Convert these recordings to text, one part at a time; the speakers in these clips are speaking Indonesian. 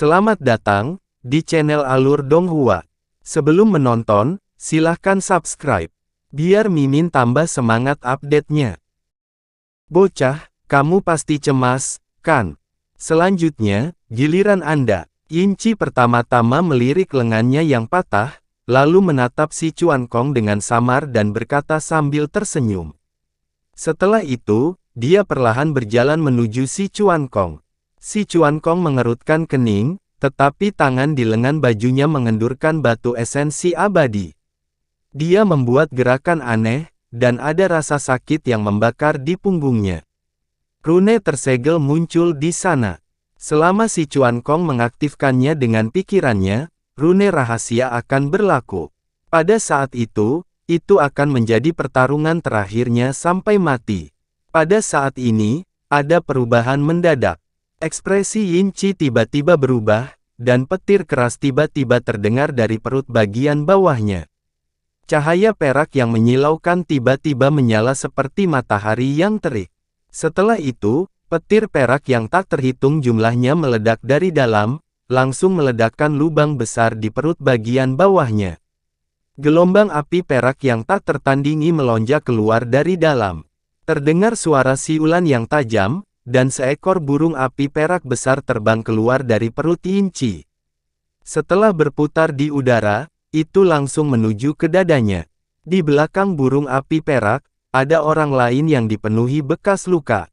Selamat datang di channel Alur Donghua. Sebelum menonton, silahkan subscribe, biar Mimin tambah semangat update-nya. Bocah, kamu pasti cemas, kan? Selanjutnya, giliran Anda. Yinci pertama-tama melirik lengannya yang patah, lalu menatap si Chuan Kong dengan samar dan berkata sambil tersenyum. Setelah itu, dia perlahan berjalan menuju si Chuan Kong. Si Chuan Kong mengerutkan kening, tetapi tangan di lengan bajunya mengendurkan batu esensi abadi. Dia membuat gerakan aneh, dan ada rasa sakit yang membakar di punggungnya. Rune tersegel muncul di sana. Selama si Chuan Kong mengaktifkannya dengan pikirannya, rune rahasia akan berlaku. Pada saat itu akan menjadi pertarungan terakhirnya sampai mati. Pada saat ini, ada perubahan mendadak. Ekspresi Yinci tiba-tiba berubah, dan petir keras tiba-tiba terdengar dari perut bagian bawahnya. Cahaya perak yang menyilaukan tiba-tiba menyala seperti matahari yang terik. Setelah itu, petir perak yang tak terhitung jumlahnya meledak dari dalam, langsung meledakkan lubang besar di perut bagian bawahnya. Gelombang api perak yang tak tertandingi melonjak keluar dari dalam. Terdengar suara siulan yang tajam, dan seekor burung api perak besar terbang keluar dari perut Yinci. Setelah berputar di udara, itu langsung menuju ke dadanya. Di belakang burung api perak, ada orang lain yang dipenuhi bekas luka.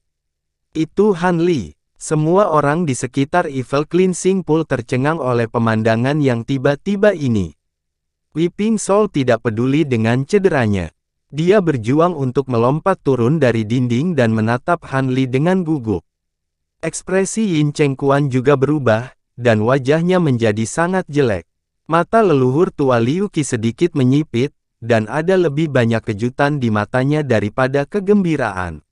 Itu Han Li. Semua orang di sekitar Evil Cleansing Pool tercengang oleh pemandangan yang tiba-tiba ini. Weeping Soul tidak peduli dengan cederanya. Dia berjuang untuk melompat turun dari dinding dan menatap Han Li dengan gugup. Ekspresi Yin Chengquan juga berubah, dan wajahnya menjadi sangat jelek. Mata leluhur tua Liu Qi sedikit menyipit, dan ada lebih banyak kejutan di matanya daripada kegembiraan.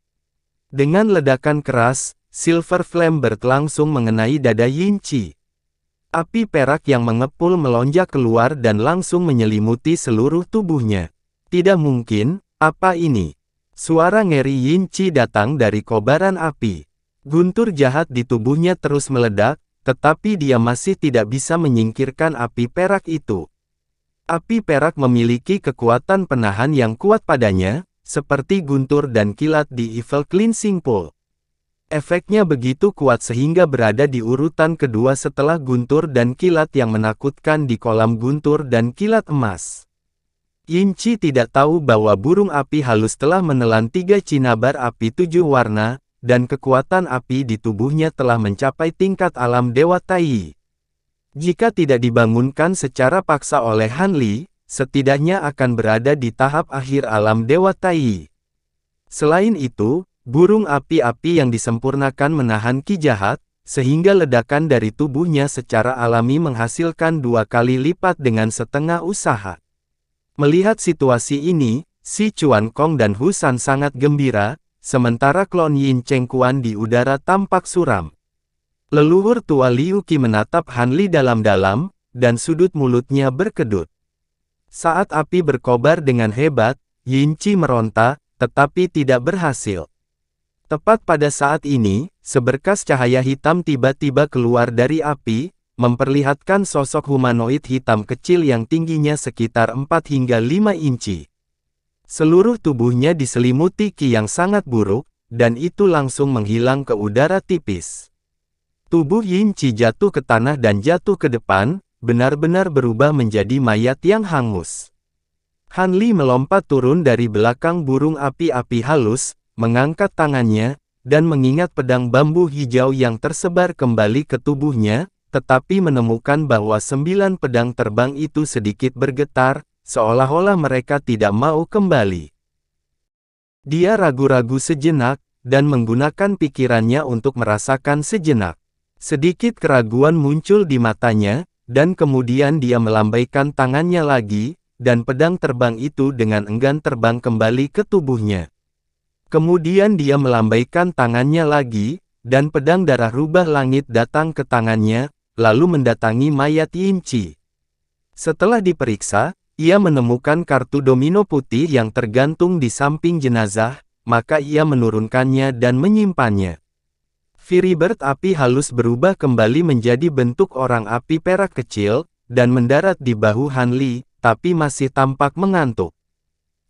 Dengan ledakan keras, Silver Flame langsung mengenai dada Yinci. Api perak yang mengepul melonjak keluar dan langsung menyelimuti seluruh tubuhnya. Tidak mungkin, apa ini? Suara ngeri Yinci datang dari kobaran api. Guntur jahat di tubuhnya terus meledak, tetapi dia masih tidak bisa menyingkirkan api perak itu. Api perak memiliki kekuatan penahan yang kuat padanya, seperti guntur dan kilat di Evil Cleansing Pool. Efeknya begitu kuat sehingga berada di urutan kedua setelah guntur dan kilat yang menakutkan di kolam guntur dan kilat emas. Yinci tidak tahu bahwa burung api halus telah menelan 3 cinabar api 7 warna, dan kekuatan api di tubuhnya telah mencapai tingkat alam Dewa Tai. Jika tidak dibangunkan secara paksa oleh Han Li, setidaknya akan berada di tahap akhir alam Dewa Tai. Selain itu, burung api-api yang disempurnakan menahan ki jahat, sehingga ledakan dari tubuhnya secara alami menghasilkan 2 kali lipat dengan setengah usaha. Melihat situasi ini, si Chuan Kong dan Hu San sangat gembira, sementara klon Yin Chengquan di udara tampak suram. Leluhur tua Liu Qi menatap Han Li dalam-dalam, dan sudut mulutnya berkedut. Saat api berkobar dengan hebat, Yinci meronta, tetapi tidak berhasil. Tepat pada saat ini, seberkas cahaya hitam tiba-tiba keluar dari api, memperlihatkan sosok humanoid hitam kecil yang tingginya sekitar 4 hingga 5 inci. Seluruh tubuhnya diselimuti ki yang sangat buruk, dan itu langsung menghilang ke udara tipis. Tubuh Yinci jatuh ke tanah dan jatuh ke depan, benar-benar berubah menjadi mayat yang hangus. Han Li melompat turun dari belakang burung api-api halus, mengangkat tangannya, dan mengingat pedang bambu hijau yang tersebar kembali ke tubuhnya, tetapi menemukan bahwa 9 pedang terbang itu sedikit bergetar, seolah-olah mereka tidak mau kembali. Dia ragu-ragu sejenak, dan menggunakan pikirannya untuk merasakan sejenak. Sedikit keraguan muncul di matanya, dan kemudian dia melambaikan tangannya lagi, dan pedang terbang itu dengan enggan terbang kembali ke tubuhnya. Kemudian dia melambaikan tangannya lagi, dan pedang darah rubah langit datang ke tangannya, lalu mendatangi mayat Yinci. Setelah diperiksa, ia menemukan kartu domino putih yang tergantung di samping jenazah, maka ia menurunkannya dan menyimpannya. Firebird api halus berubah kembali menjadi bentuk orang api perak kecil, dan mendarat di bahu Han Li, tapi masih tampak mengantuk.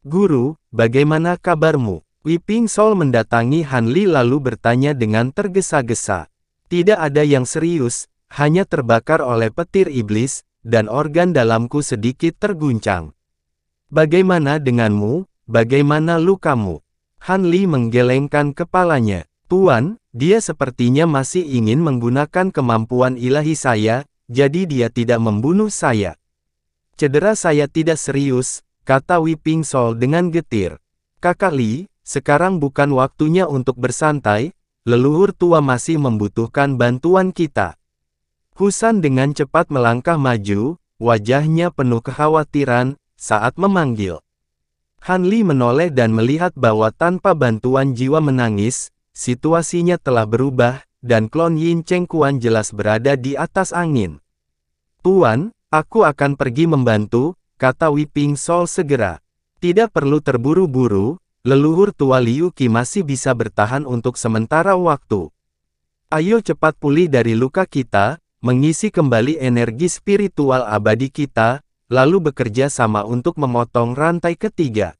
Guru, bagaimana kabarmu? Weeping Soul mendatangi Han Li lalu bertanya dengan tergesa-gesa. Tidak ada yang serius, hanya terbakar oleh petir iblis, dan organ dalamku sedikit terguncang. Bagaimana denganmu? Bagaimana lukamu? Han Li menggelengkan kepalanya. Tuan, dia sepertinya masih ingin menggunakan kemampuan ilahi saya, jadi dia tidak membunuh saya. Cedera saya tidak serius, kata Weeping Soul dengan getir. Kakak Li, sekarang bukan waktunya untuk bersantai, leluhur tua masih membutuhkan bantuan kita. Husan dengan cepat melangkah maju, wajahnya penuh kekhawatiran, saat memanggil. Han Li menoleh dan melihat bahwa tanpa bantuan jiwa menangis, situasinya telah berubah, dan klon Yin Cheng Kuan jelas berada di atas angin. Tuan, aku akan pergi membantu, kata Weeping Soul segera. Tidak perlu terburu-buru, leluhur tua Liu Qi masih bisa bertahan untuk sementara waktu. Ayo cepat pulih dari luka kita, mengisi kembali energi spiritual abadi kita, lalu bekerja sama untuk memotong rantai ketiga.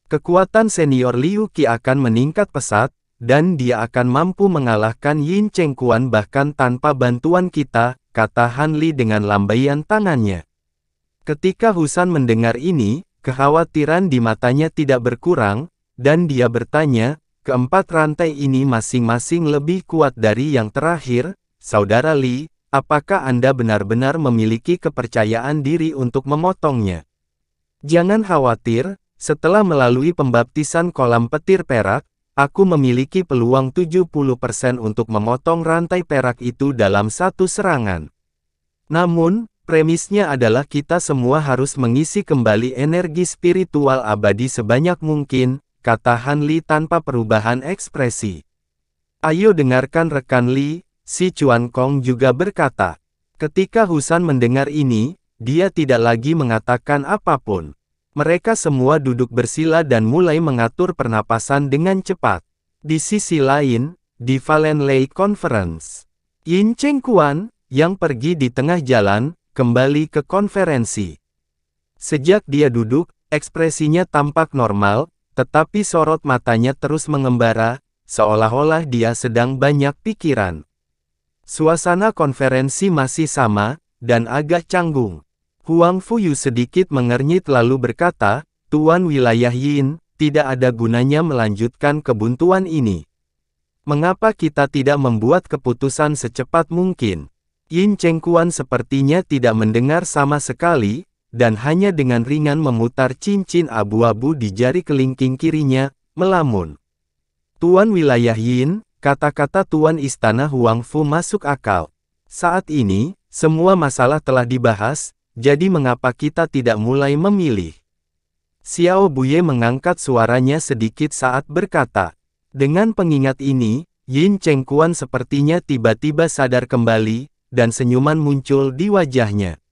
Kekuatan senior Liu Qi akan meningkat pesat, dan dia akan mampu mengalahkan Yin Cheng Kuan bahkan tanpa bantuan kita, kata Han Li dengan lambaian tangannya. Ketika Husan mendengar ini, kekhawatiran di matanya tidak berkurang, dan dia bertanya, keempat rantai ini masing-masing lebih kuat dari yang terakhir, Saudara Li, apakah Anda benar-benar memiliki kepercayaan diri untuk memotongnya? Jangan khawatir, setelah melalui pembaptisan kolam petir perak, aku memiliki peluang 70% untuk memotong rantai perak itu dalam satu serangan. Namun, premisnya adalah kita semua harus mengisi kembali energi spiritual abadi sebanyak mungkin, kata Han Li tanpa perubahan ekspresi. Ayo dengarkan rekan Li, si Chuan Kong juga berkata. Ketika Husan mendengar ini, dia tidak lagi mengatakan apapun. Mereka semua duduk bersila dan mulai mengatur pernapasan dengan cepat. Di sisi lain, di Valen Lake Conference, Yin Cheng Kuan, yang pergi di tengah jalan, kembali ke konferensi. Sejak dia duduk, ekspresinya tampak normal, tetapi sorot matanya terus mengembara, seolah-olah dia sedang banyak pikiran. Suasana konferensi masih sama, dan agak canggung. Huang Fuyu sedikit mengernyit lalu berkata, Tuan wilayah Yin, tidak ada gunanya melanjutkan kebuntuan ini. Mengapa kita tidak membuat keputusan secepat mungkin? Yin Cheng Kuan sepertinya tidak mendengar sama sekali, dan hanya dengan ringan memutar cincin abu-abu di jari kelingking kirinya, melamun. Tuan wilayah Yin, kata-kata Tuan Istana Huang Fu masuk akal. Saat ini, semua masalah telah dibahas, jadi mengapa kita tidak mulai memilih? Xiao Buye mengangkat suaranya sedikit saat berkata. Dengan pengingat ini, Yin Cheng Kuan sepertinya tiba-tiba sadar kembali, dan senyuman muncul di wajahnya.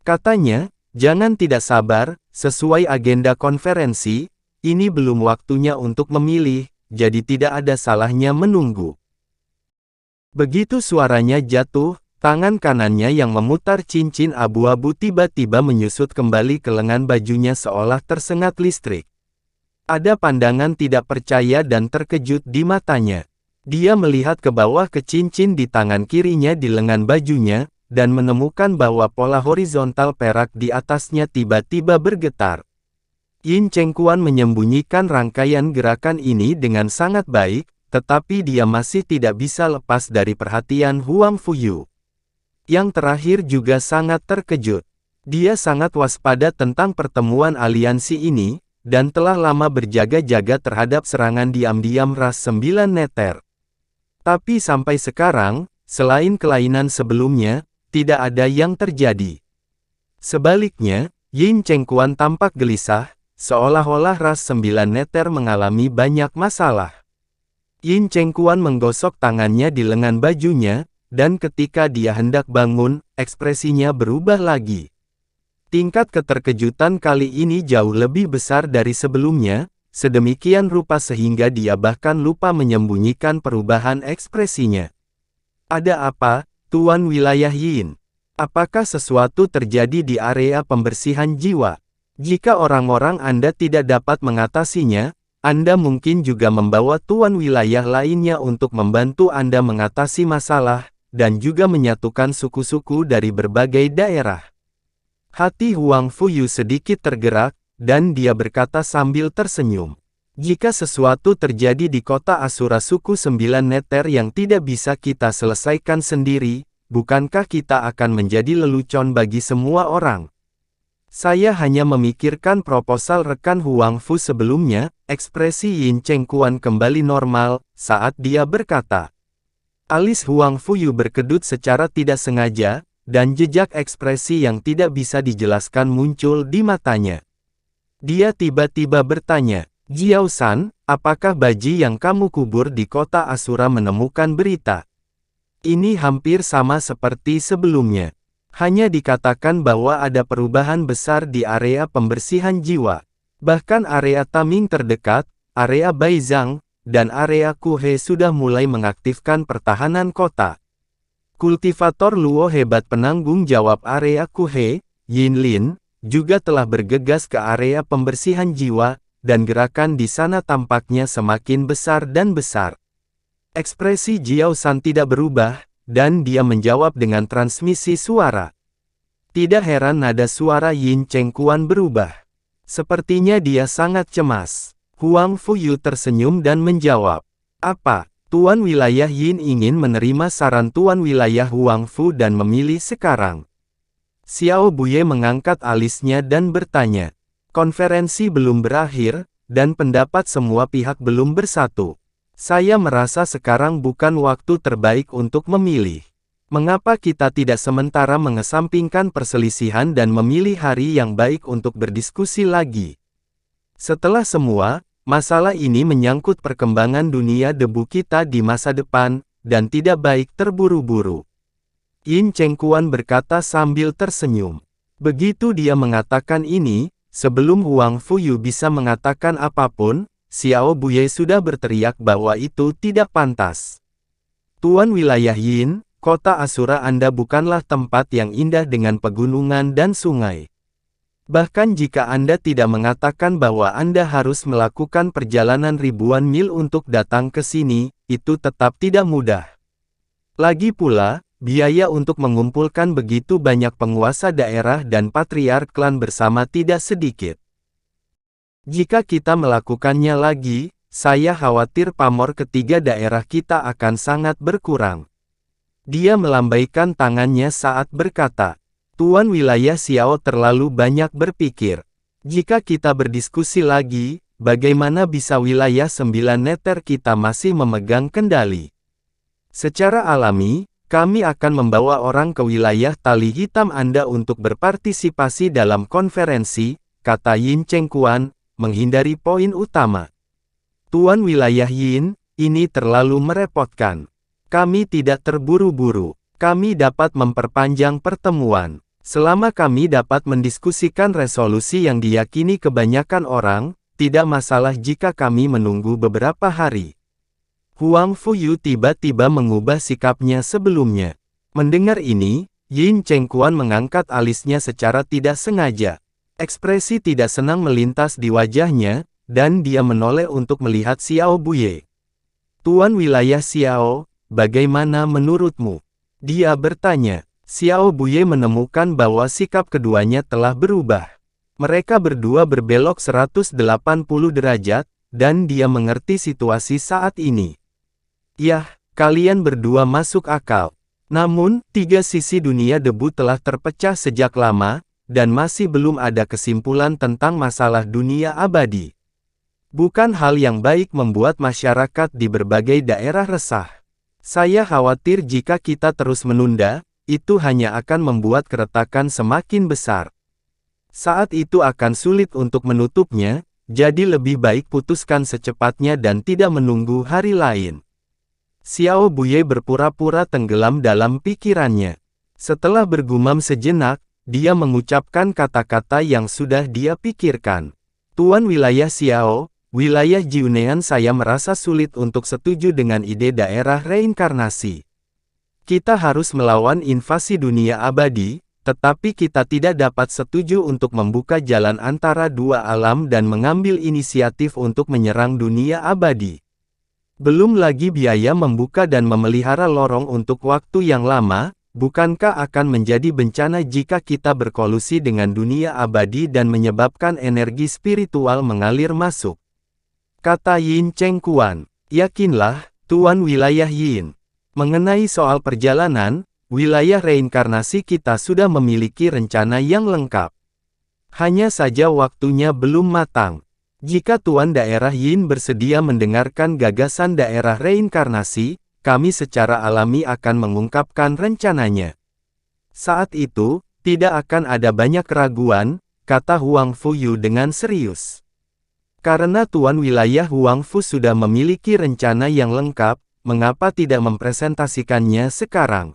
Katanya, jangan tidak sabar, sesuai agenda konferensi, ini belum waktunya untuk memilih, jadi tidak ada salahnya menunggu. Begitu suaranya jatuh, tangan kanannya yang memutar cincin abu-abu tiba-tiba menyusut kembali ke lengan bajunya seolah tersengat listrik. Ada pandangan tidak percaya dan terkejut di matanya. Dia melihat ke bawah ke cincin di tangan kirinya di lengan bajunya, dan menemukan bahwa pola horizontal perak di atasnya tiba-tiba bergetar. Yin Cheng Kuan menyembunyikan rangkaian gerakan ini dengan sangat baik, tetapi dia masih tidak bisa lepas dari perhatian Huang Fuyu. Yang terakhir juga sangat terkejut. Dia sangat waspada tentang pertemuan aliansi ini, dan telah lama berjaga-jaga terhadap serangan diam-diam ras 9 neter. Tapi sampai sekarang, selain kelainan sebelumnya, tidak ada yang terjadi. Sebaliknya, Yin Cheng Kuan tampak gelisah, seolah-olah ras 9 neter mengalami banyak masalah. Yin Cheng Kuan menggosok tangannya di lengan bajunya, dan ketika dia hendak bangun, ekspresinya berubah lagi. Tingkat keterkejutan kali ini jauh lebih besar dari sebelumnya, sedemikian rupa sehingga dia bahkan lupa menyembunyikan perubahan ekspresinya. Ada apa, Tuan Wilayah Yin? Apakah sesuatu terjadi di area pembersihan jiwa? Jika orang-orang Anda tidak dapat mengatasinya, Anda mungkin juga membawa tuan wilayah lainnya untuk membantu Anda mengatasi masalah, dan juga menyatukan suku-suku dari berbagai daerah. Hati Huang Fuyu sedikit tergerak, dan dia berkata sambil tersenyum. Jika sesuatu terjadi di kota Asura suku 9 neter yang tidak bisa kita selesaikan sendiri, bukankah kita akan menjadi lelucon bagi semua orang? Saya hanya memikirkan proposal rekan Huang Fu sebelumnya. Ekspresi Yin Chengquan kembali normal, saat dia berkata. Alis Huang Fuyu berkedut secara tidak sengaja, dan jejak ekspresi yang tidak bisa dijelaskan muncul di matanya. Dia tiba-tiba bertanya, Jiao San, apakah baji yang kamu kubur di kota Asura menemukan berita? Ini hampir sama seperti sebelumnya. Hanya dikatakan bahwa ada perubahan besar di area pembersihan jiwa. Bahkan area Taming terdekat, area Baizhang, dan area Kuhe sudah mulai mengaktifkan pertahanan kota. Kultivator Luo hebat penanggung jawab area Kuhe, Yin Lin, juga telah bergegas ke area pembersihan jiwa, dan gerakan di sana tampaknya semakin besar dan besar. Ekspresi Jiao San tidak berubah, dan dia menjawab dengan transmisi suara. Tidak heran nada suara Yin Chengquan berubah. Sepertinya dia sangat cemas. Huang Fuyu tersenyum dan menjawab, apa, Tuan Wilayah Yin ingin menerima saran Tuan Wilayah Huang Fu dan memilih sekarang? Xiao Buye mengangkat alisnya dan bertanya. Konferensi belum berakhir, dan pendapat semua pihak belum bersatu. Saya merasa sekarang bukan waktu terbaik untuk memilih. Mengapa kita tidak sementara mengesampingkan perselisihan dan memilih hari yang baik untuk berdiskusi lagi? Setelah semua, masalah ini menyangkut perkembangan dunia debu kita di masa depan, dan tidak baik terburu-buru. Yin Chengquan berkata sambil tersenyum. Begitu dia mengatakan ini, sebelum Huang Fuyu bisa mengatakan apapun, Xiao Buye sudah berteriak bahwa itu tidak pantas. Tuan Wilayah Yin, kota Asura Anda bukanlah tempat yang indah dengan pegunungan dan sungai. Bahkan jika Anda tidak mengatakan bahwa Anda harus melakukan perjalanan ribuan mil untuk datang ke sini, itu tetap tidak mudah. Lagi pula, biaya untuk mengumpulkan begitu banyak penguasa daerah dan patriark klan bersama tidak sedikit. Jika kita melakukannya lagi, saya khawatir pamor ketiga daerah kita akan sangat berkurang. Dia melambaikan tangannya saat berkata, Tuan Wilayah Xiao terlalu banyak berpikir. Jika kita berdiskusi lagi, bagaimana bisa wilayah 9 neter kita masih memegang kendali? Secara alami, kami akan membawa orang ke wilayah tali hitam Anda untuk berpartisipasi dalam konferensi, kata Yin Chengquan, menghindari poin utama. Tuan Wilayah Yin, ini terlalu merepotkan. Kami tidak terburu-buru. Kami dapat memperpanjang pertemuan. Selama kami dapat mendiskusikan resolusi yang diyakini kebanyakan orang, tidak masalah jika kami menunggu beberapa hari. Huang Fuyu tiba-tiba mengubah sikapnya sebelumnya. Mendengar ini, Yin Chengquan mengangkat alisnya secara tidak sengaja. Ekspresi tidak senang melintas di wajahnya, dan dia menoleh untuk melihat Xiao Buye. Tuan Wilayah Xiao, bagaimana menurutmu? Dia bertanya. Xiao Buye menemukan bahwa sikap keduanya telah berubah. Mereka berdua berbelok 180 derajat, dan dia mengerti situasi saat ini. Yah, kalian berdua masuk akal. Namun, tiga sisi dunia debu telah terpecah sejak lama, dan masih belum ada kesimpulan tentang masalah dunia abadi. Bukan hal yang baik membuat masyarakat di berbagai daerah resah. Saya khawatir jika kita terus menunda, itu hanya akan membuat keretakan semakin besar. Saat itu akan sulit untuk menutupnya, jadi lebih baik putuskan secepatnya dan tidak menunggu hari lain. Xiao Buye berpura-pura tenggelam dalam pikirannya. Setelah bergumam sejenak, dia mengucapkan kata-kata yang sudah dia pikirkan. Tuan Wilayah Xiao, wilayah Jiunean saya merasa sulit untuk setuju dengan ide daerah reinkarnasi. Kita harus melawan invasi dunia abadi, tetapi kita tidak dapat setuju untuk membuka jalan antara dua alam dan mengambil inisiatif untuk menyerang dunia abadi. Belum lagi biaya membuka dan memelihara lorong untuk waktu yang lama. Bukankah akan menjadi bencana jika kita berkolusi dengan dunia abadi dan menyebabkan energi spiritual mengalir masuk? Kata Yin Chengquan. Yakinlah, Tuan Wilayah Yin. Mengenai soal perjalanan, wilayah reinkarnasi kita sudah memiliki rencana yang lengkap. Hanya saja waktunya belum matang. Jika Tuan Daerah Yin bersedia mendengarkan gagasan daerah reinkarnasi, kami secara alami akan mengungkapkan rencananya. Saat itu, tidak akan ada banyak keraguan, kata Huang Fuyu dengan serius. Karena Tuan Wilayah Huang Fu sudah memiliki rencana yang lengkap, mengapa tidak mempresentasikannya sekarang?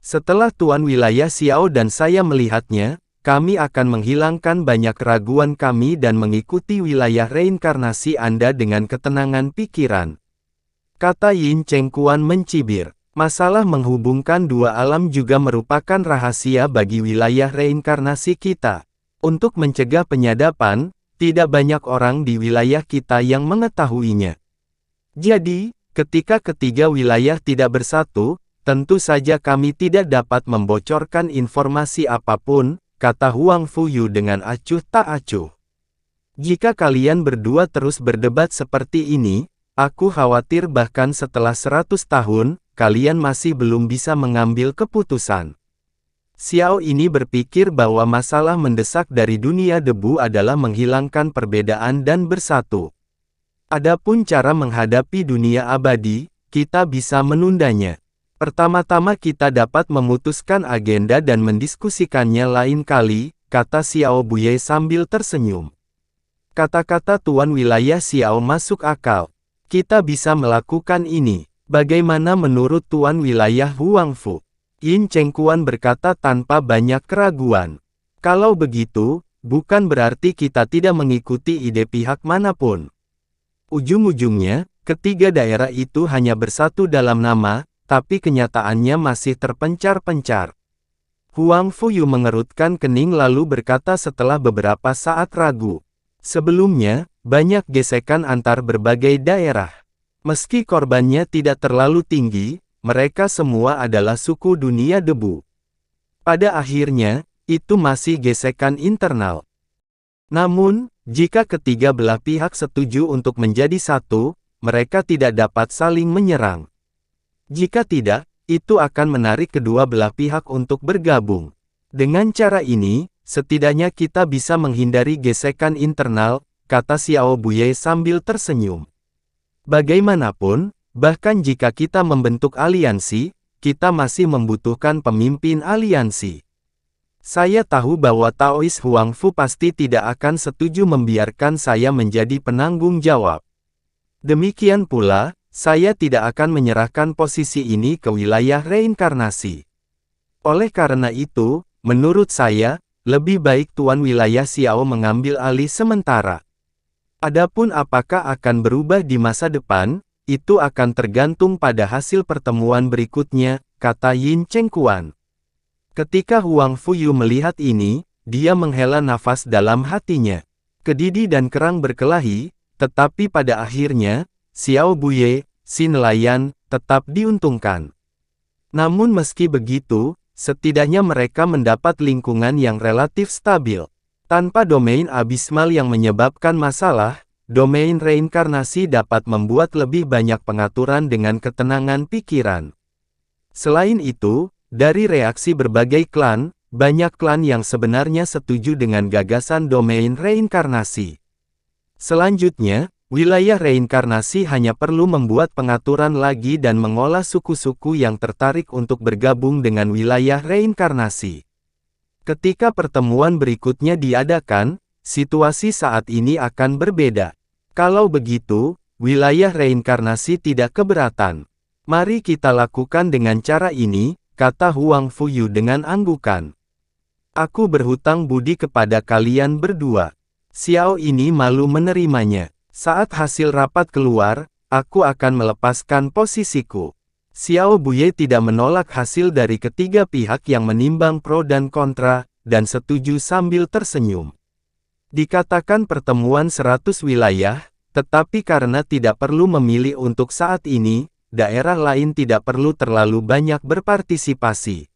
Setelah Tuan Wilayah Xiao dan saya melihatnya, kami akan menghilangkan banyak keraguan kami dan mengikuti wilayah reinkarnasi Anda dengan ketenangan pikiran. Kata Yin Chengquan mencibir. Masalah menghubungkan dua alam juga merupakan rahasia bagi wilayah reinkarnasi kita. Untuk mencegah penyadapan, tidak banyak orang di wilayah kita yang mengetahuinya. Jadi, ketika ketiga wilayah tidak bersatu, tentu saja kami tidak dapat membocorkan informasi apapun, kata Huang Fuyu dengan acuh tak acuh. Jika kalian berdua terus berdebat seperti ini, aku khawatir bahkan setelah 100 tahun, kalian masih belum bisa mengambil keputusan. Xiao ini berpikir bahwa masalah mendesak dari dunia debu adalah menghilangkan perbedaan dan bersatu. Adapun cara menghadapi dunia abadi, kita bisa menundanya. Pertama-tama kita dapat memutuskan agenda dan mendiskusikannya lain kali, kata Xiao Buye sambil tersenyum. Kata-kata Tuan Wilayah Xiao masuk akal. Kita bisa melakukan ini. Bagaimana menurut Tuan Wilayah Huang Fu? Yin Chengquan berkata tanpa banyak keraguan. Kalau begitu, bukan berarti kita tidak mengikuti ide pihak manapun. Ujung-ujungnya, ketiga daerah itu hanya bersatu dalam nama, tapi kenyataannya masih terpencar-pencar. Huang Fuyu mengerutkan kening lalu berkata setelah beberapa saat ragu. Sebelumnya, banyak gesekan antar berbagai daerah. Meski korbannya tidak terlalu tinggi, mereka semua adalah suku dunia debu. Pada akhirnya, itu masih gesekan internal. Namun, jika ketiga belah pihak setuju untuk menjadi satu, mereka tidak dapat saling menyerang. Jika tidak, itu akan menarik kedua belah pihak untuk bergabung. Dengan cara ini, setidaknya kita bisa menghindari gesekan internal, kata Xiao Buye sambil tersenyum. Bagaimanapun, bahkan jika kita membentuk aliansi, kita masih membutuhkan pemimpin aliansi. Saya tahu bahwa Taois Huang Fu pasti tidak akan setuju membiarkan saya menjadi penanggung jawab. Demikian pula, saya tidak akan menyerahkan posisi ini ke wilayah reinkarnasi. Oleh karena itu, menurut saya, lebih baik Tuan Wilayah Xiao mengambil alih sementara. Adapun apakah akan berubah di masa depan, itu akan tergantung pada hasil pertemuan berikutnya, kata Yin Chengquan. Ketika Huang Fuyu melihat ini, dia menghela nafas dalam hatinya. Kedidi dan kerang berkelahi, tetapi pada akhirnya, Xiao Buye, si nelayan, tetap diuntungkan. Namun meski begitu, setidaknya mereka mendapat lingkungan yang relatif stabil. Tanpa domain abismal yang menyebabkan masalah, domain reinkarnasi dapat membuat lebih banyak pengaturan dengan ketenangan pikiran. Selain itu, dari reaksi berbagai klan, banyak klan yang sebenarnya setuju dengan gagasan domain reinkarnasi. Selanjutnya, wilayah reinkarnasi hanya perlu membuat pengaturan lagi dan mengolah suku-suku yang tertarik untuk bergabung dengan wilayah reinkarnasi. Ketika pertemuan berikutnya diadakan, situasi saat ini akan berbeda. Kalau begitu, wilayah reinkarnasi tidak keberatan. Mari kita lakukan dengan cara ini, kata Huang Fuyu dengan anggukan. Aku berhutang budi kepada kalian berdua. Xiao ini malu menerimanya. Saat hasil rapat keluar, aku akan melepaskan posisiku. Xiao Buye tidak menolak hasil dari ketiga pihak yang menimbang pro dan kontra, dan setuju sambil tersenyum. Dikatakan pertemuan 100 wilayah, tetapi karena tidak perlu memilih untuk saat ini, daerah lain tidak perlu terlalu banyak berpartisipasi.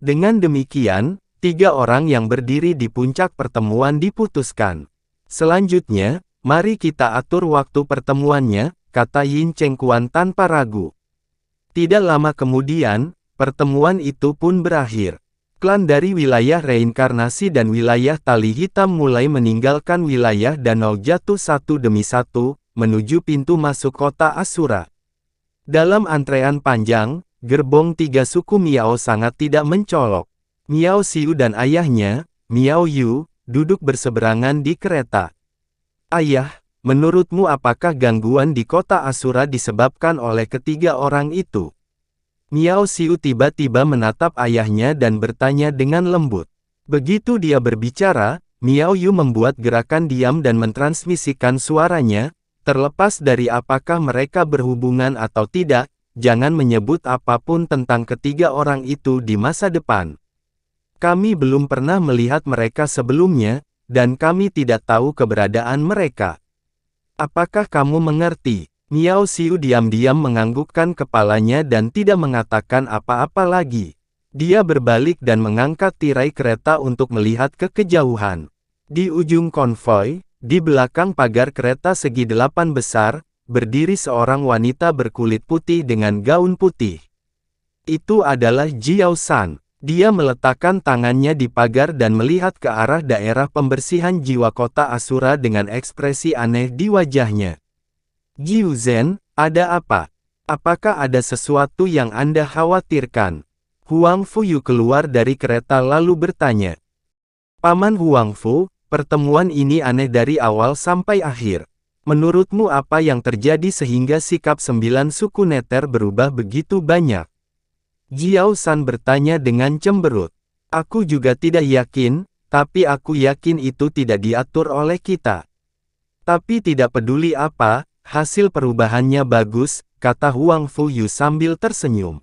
Dengan demikian, 3 orang yang berdiri di puncak pertemuan diputuskan. Selanjutnya, mari kita atur waktu pertemuannya, kata Yin Chengquan tanpa ragu. Tidak lama kemudian, pertemuan itu pun berakhir. Klan dari wilayah reinkarnasi dan wilayah tali hitam mulai meninggalkan wilayah danau jatuh satu demi satu, menuju pintu masuk kota Asura. Dalam antrean panjang, gerbong 3 suku Miao sangat tidak mencolok. Miao Xiu dan ayahnya, Miao Yu, duduk berseberangan di kereta. Ayah, menurutmu apakah gangguan di kota Asura disebabkan oleh ketiga orang itu? Miao Xiu tiba-tiba menatap ayahnya dan bertanya dengan lembut. Begitu dia berbicara, Miao Yu membuat gerakan diam dan mentransmisikan suaranya, terlepas dari apakah mereka berhubungan atau tidak, jangan menyebut apapun tentang ketiga orang itu di masa depan. Kami belum pernah melihat mereka sebelumnya, dan kami tidak tahu keberadaan mereka. Apakah kamu mengerti? Miao Xiu diam-diam menganggukkan kepalanya dan tidak mengatakan apa-apa lagi. Dia berbalik dan mengangkat tirai kereta untuk melihat ke kejauhan. Di ujung konvoi, di belakang pagar kereta segi 8 besar, berdiri seorang wanita berkulit putih dengan gaun putih. Itu adalah Jiao San. Dia meletakkan tangannya di pagar dan melihat ke arah daerah pembersihan jiwa kota Asura dengan ekspresi aneh di wajahnya. Jiu Zhen, ada apa? Apakah ada sesuatu yang Anda khawatirkan? Huang Fuyu keluar dari kereta lalu bertanya. Paman Huang Fu, pertemuan ini aneh dari awal sampai akhir. Menurutmu apa yang terjadi sehingga sikap 9 suku neter berubah begitu banyak? Jiao San bertanya dengan cemberut. Aku juga tidak yakin, tapi aku yakin itu tidak diatur oleh kita. Tapi tidak peduli apa, hasil perubahannya bagus, kata Huang Fuyu sambil tersenyum.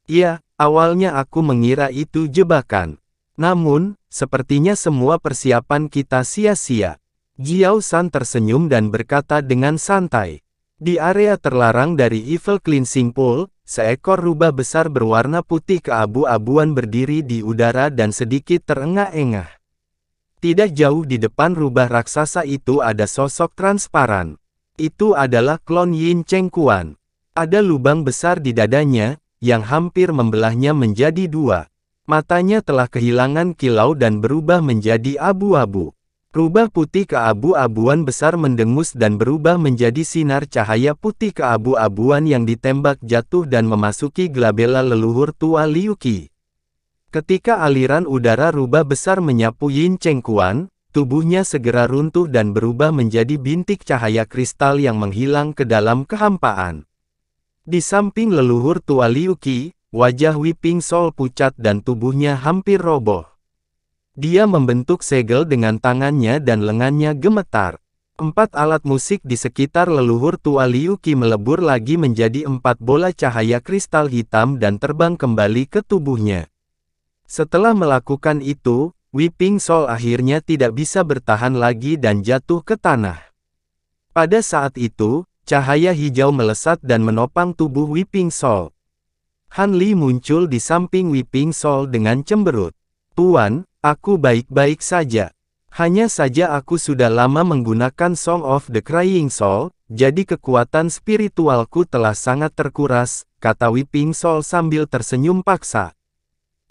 Ya, awalnya aku mengira itu jebakan. Namun, sepertinya semua persiapan kita sia-sia. Jiao San tersenyum dan berkata dengan santai. Di area terlarang dari Evil Cleansing Pool, seekor rubah besar berwarna putih keabu-abuan berdiri di udara dan sedikit terengah-engah. Tidak jauh di depan rubah raksasa itu ada sosok transparan. Itu adalah klon Yin Chengquan. Ada lubang besar di dadanya, yang hampir membelahnya menjadi 2. Matanya telah kehilangan kilau dan berubah menjadi abu-abu. Rubah putih keabu-abuan besar mendengus dan berubah menjadi sinar cahaya putih keabu-abuan yang ditembak jatuh dan memasuki glabella leluhur tua Liu Qi. Ketika aliran udara rubah besar menyapu Yin Chengquan, tubuhnya segera runtuh dan berubah menjadi bintik cahaya kristal yang menghilang ke dalam kehampaan. Di samping leluhur tua Liu Qi, wajah Weeping Soul pucat dan tubuhnya hampir roboh. Dia membentuk segel dengan tangannya dan lengannya gemetar. 4 alat musik di sekitar leluhur tua Liu Qi melebur lagi menjadi 4 bola cahaya kristal hitam dan terbang kembali ke tubuhnya. Setelah melakukan itu, Weeping Soul akhirnya tidak bisa bertahan lagi dan jatuh ke tanah. Pada saat itu, cahaya hijau melesat dan menopang tubuh Weeping Soul. Han Li muncul di samping Weeping Soul dengan cemberut. Tuan, aku baik-baik saja. Hanya saja aku sudah lama menggunakan Song of the Crying Soul, jadi kekuatan spiritualku telah sangat terkuras, kata Weeping Soul sambil tersenyum paksa.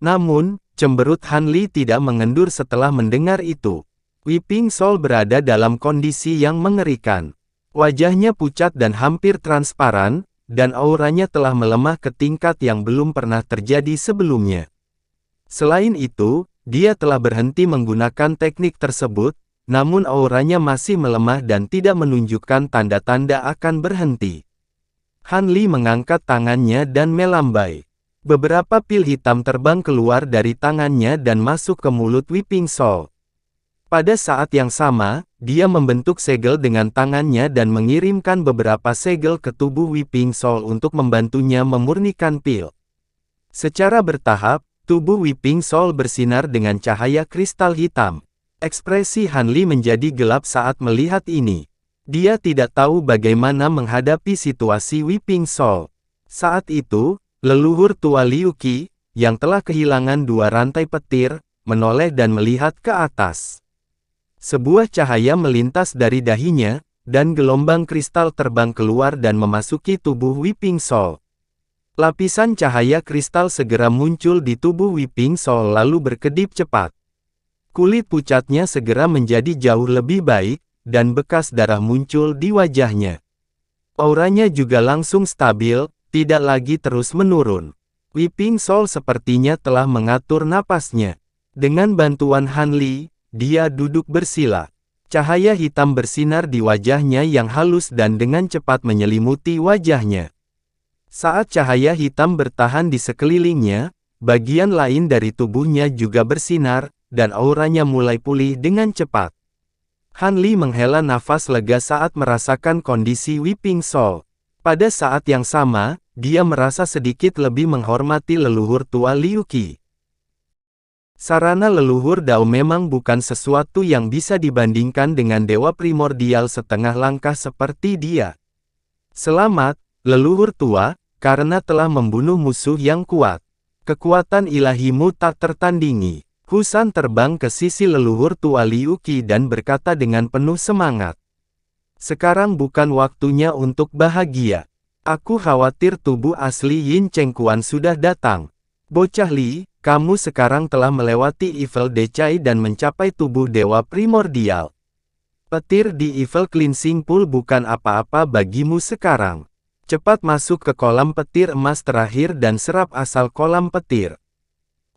Namun, cemberut Han Li tidak mengendur setelah mendengar itu. Weeping Soul berada dalam kondisi yang mengerikan. Wajahnya pucat dan hampir transparan, dan auranya telah melemah ke tingkat yang belum pernah terjadi sebelumnya. Selain itu, dia telah berhenti menggunakan teknik tersebut, namun auranya masih melemah dan tidak menunjukkan tanda-tanda akan berhenti. Han Li mengangkat tangannya dan melambai. Beberapa pil hitam terbang keluar dari tangannya dan masuk ke mulut Weeping Soul. Pada saat yang sama, dia membentuk segel dengan tangannya dan mengirimkan beberapa segel ke tubuh Weeping Soul untuk membantunya memurnikan pil. Secara bertahap, tubuh Weeping Soul bersinar dengan cahaya kristal hitam. Ekspresi Han Li menjadi gelap saat melihat ini. Dia tidak tahu bagaimana menghadapi situasi Weeping Soul. Saat itu, leluhur tua Liu Qi, yang telah kehilangan 2 rantai petir, menoleh dan melihat ke atas. Sebuah cahaya melintas dari dahinya, dan gelombang kristal terbang keluar dan memasuki tubuh Weeping Soul. Lapisan cahaya kristal segera muncul di tubuh Weeping Soul lalu berkedip cepat. Kulit pucatnya segera menjadi jauh lebih baik, dan bekas darah muncul di wajahnya. Auranya juga langsung stabil, tidak lagi terus menurun. Weeping Soul sepertinya telah mengatur napasnya. Dengan bantuan Han Li, dia duduk bersila. Cahaya hitam bersinar di wajahnya yang halus dan dengan cepat menyelimuti wajahnya. Saat cahaya hitam bertahan di sekelilingnya, bagian lain dari tubuhnya juga bersinar, dan auranya mulai pulih dengan cepat. Han Li menghela nafas lega saat merasakan kondisi Weeping Soul. Pada saat yang sama, dia merasa sedikit lebih menghormati leluhur tua Liu Qi. Sarana leluhur Dao memang bukan sesuatu yang bisa dibandingkan dengan dewa primordial setengah langkah seperti dia. Selamat, leluhur tua, karena telah membunuh musuh yang kuat. Kekuatan ilahimu tak tertandingi. Hu San terbang ke sisi leluhur tua Liu Qi dan berkata dengan penuh semangat. Sekarang bukan waktunya untuk bahagia. Aku khawatir tubuh asli Yin Cheng Quan sudah datang. Bocah Li, kamu sekarang telah melewati Evil Decay dan mencapai tubuh dewa primordial. Petir di Evil Cleansing Pool bukan apa-apa bagimu sekarang. Cepat masuk ke kolam petir emas terakhir dan serap asal kolam petir.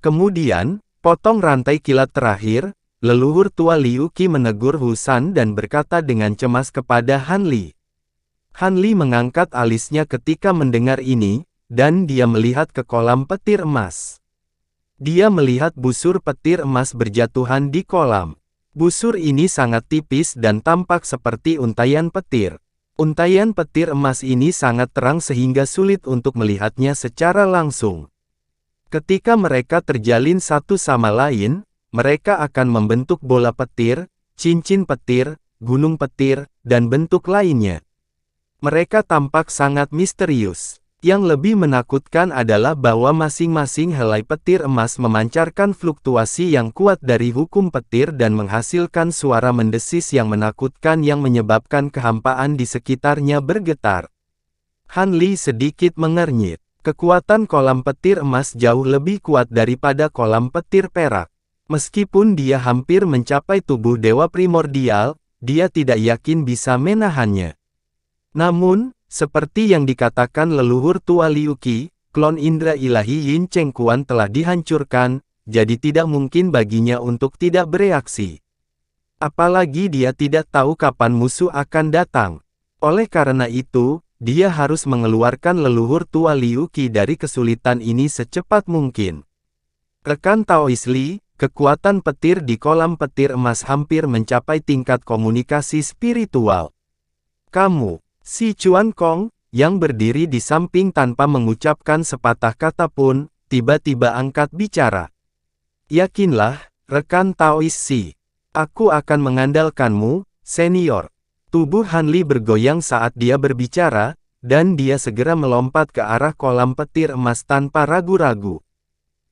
Kemudian, potong rantai kilat terakhir. Leluhur tua Liu Qi menegur Hu San dan berkata dengan cemas kepada Han Li. Han Li mengangkat alisnya ketika mendengar ini, dan dia melihat ke kolam petir emas. Dia melihat busur petir emas berjatuhan di kolam. Busur ini sangat tipis dan tampak seperti untaian petir. Untaian petir emas ini sangat terang sehingga sulit untuk melihatnya secara langsung. Ketika mereka terjalin satu sama lain, mereka akan membentuk bola petir, cincin petir, gunung petir, dan bentuk lainnya. Mereka tampak sangat misterius. Yang lebih menakutkan adalah bahwa masing-masing helai petir emas memancarkan fluktuasi yang kuat dari hukum petir dan menghasilkan suara mendesis yang menakutkan yang menyebabkan kehampaan di sekitarnya bergetar. Han Li sedikit mengernyit. Kekuatan kolam petir emas jauh lebih kuat daripada kolam petir perak. Meskipun dia hampir mencapai tubuh dewa primordial, dia tidak yakin bisa menahannya. Namun, seperti yang dikatakan leluhur tua Liu Qi, klon indra ilahi Yin Cheng Quan telah dihancurkan, jadi tidak mungkin baginya untuk tidak bereaksi. Apalagi dia tidak tahu kapan musuh akan datang. Oleh karena itu, dia harus mengeluarkan leluhur tua Liu Qi dari kesulitan ini secepat mungkin. Rekan Taois Li, kekuatan petir di kolam petir emas hampir mencapai tingkat komunikasi spiritual. Kamu, Si Chuan Kong, yang berdiri di samping tanpa mengucapkan sepatah kata pun, tiba-tiba angkat bicara. Yakinlah, rekan Taois Si. Aku akan mengandalkanmu, senior. Tubuh Han Li bergoyang saat dia berbicara, dan dia segera melompat ke arah kolam petir emas tanpa ragu-ragu.